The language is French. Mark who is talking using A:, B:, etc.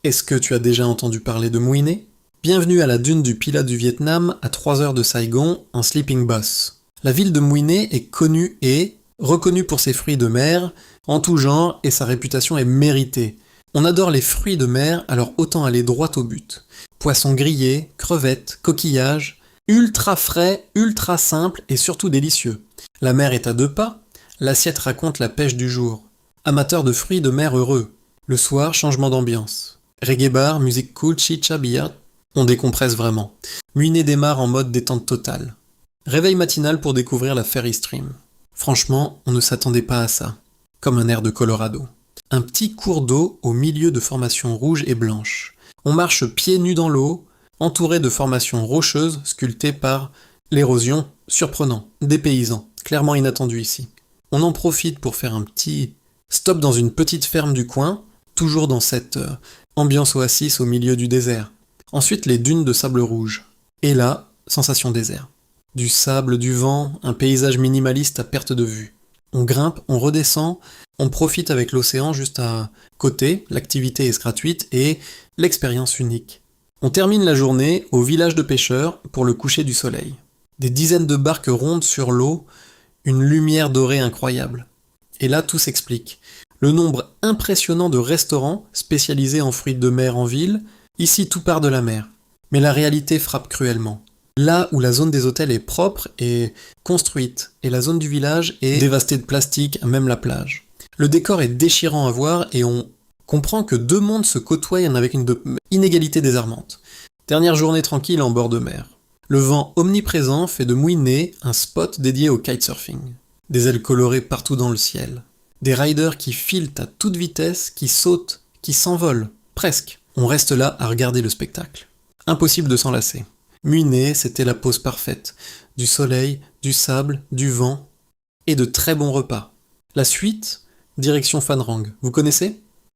A: Est-ce que tu as déjà entendu parler de Mouiné? Bienvenue à la dune du Pilat du Vietnam, à 3 heures de Saigon, en sleeping bus. La ville de Mouiné est connue et reconnue pour ses fruits de mer, en tout genre, et sa réputation est méritée. On adore les fruits de mer, alors autant aller droit au but. Poissons grillés, crevettes, coquillages, ultra frais, ultra simples et surtout délicieux. La mer est à 2 pas, l'assiette raconte la pêche du jour. Amateur de fruits de mer heureux. Le soir, changement d'ambiance. Reggae bar, musique cool, chicha, billard, on décompresse vraiment. Muiné démarre en mode détente totale. Réveil matinal pour découvrir la Ferry Stream. Franchement, on ne s'attendait pas à ça. Comme un air de Colorado. Un petit cours d'eau au milieu de formations rouges et blanches. On marche pieds nus dans l'eau, entouré de formations rocheuses sculptées par l'érosion, surprenant, dépaysant, clairement inattendu ici. On en profite pour faire un petit stop dans une petite ferme du coin, toujours dans cette ambiance oasis au milieu du désert. Ensuite, les dunes de sable rouge. Et là, sensation désert. Du sable, du vent, un paysage minimaliste à perte de vue. On grimpe, on redescend, on profite avec l'océan juste à côté, l'activité est gratuite et l'expérience unique. On termine la journée au village de pêcheurs pour le coucher du soleil. Des dizaines de barques rondent sur l'eau, une lumière dorée incroyable. Et là, tout s'explique. Le nombre impressionnant de restaurants spécialisés en fruits de mer en ville, ici tout part de la mer. Mais la réalité frappe cruellement. Là où la zone des hôtels est propre et construite, et la zone du village est dévastée de plastique, même la plage. Le décor est déchirant à voir et on comprend que deux mondes se côtoient avec une inégalité désarmante. Dernière journée tranquille en bord de mer. Le vent omniprésent fait de Mouiné un spot dédié au kitesurfing. Des ailes colorées partout dans le ciel. Des riders qui filent à toute vitesse, qui sautent, qui s'envolent, presque. On reste là à regarder le spectacle. Impossible de s'en lasser. Mouiné, c'était la pause parfaite. Du soleil, du sable, du vent et de très bons repas. La suite, direction Phan Rang. Vous connaissez ?